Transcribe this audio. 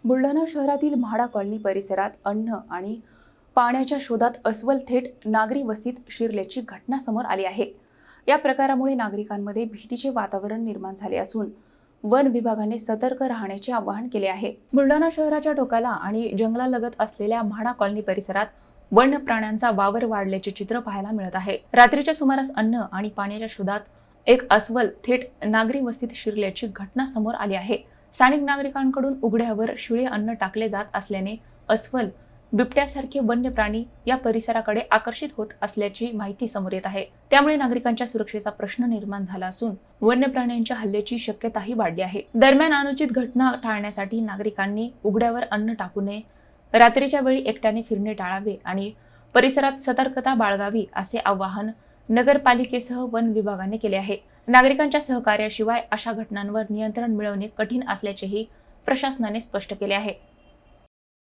बुलढाणा शहरातील म्हाडा कॉलनी परिसरात अन्न आणि पाण्याच्या शोधात अस्वल थेट नागरी वस्तीत शिरल्याची घटना समोर आली आहे। या प्रकारामुळे नागरिकांमध्ये भीतीचे वातावरण निर्माण झाले असून वन विभागाने सतर्क राहण्याचे आवाहन केले आहे। बुलढाणा शहराच्या टोकाला आणि जंगलालगत असलेल्या म्हाडा कॉलनी परिसरात वन्य प्राण्यांचा वावर वाढल्याचे चित्र पाहायला मिळत आहे। रात्रीच्या सुमारास अन्न आणि पाण्याच्या शोधात एक अस्वल थेट नागरी वस्तीत शिरल्याची घटना समोर आली आहे। स्थानिक नागरिकांकडून उघड्यावर शिळे अन्न टाकले जात असल्याने अस्वल, बिबट्यासारखे वन्य प्राणी या परिसराकडे आकर्षित होत असल्याची माहिती समोर येत आहे। त्यामुळे नागरिकांच्या सुरक्षेचा प्रश्न निर्माण झाला असून वन्य प्राण्यांच्या हल्ल्याची शक्यताही वाढली आहे। दरम्यान अनुचित घटना टाळण्यासाठी नागरिकांनी उघड्यावर अन्न टाकू नये, रात्रीच्या वेळी एकट्याने फिरणे टाळावे आणि परिसरात सतर्कता बाळगावी असे आवाहन नगरपालिकेसह वन विभागाने केले आहे। नागरिकांच्या सहकार्याशिवाय अशा घटनांवर नियंत्रण मिळवणे कठीण असल्याचेही प्रशासनाने स्पष्ट केले आहे।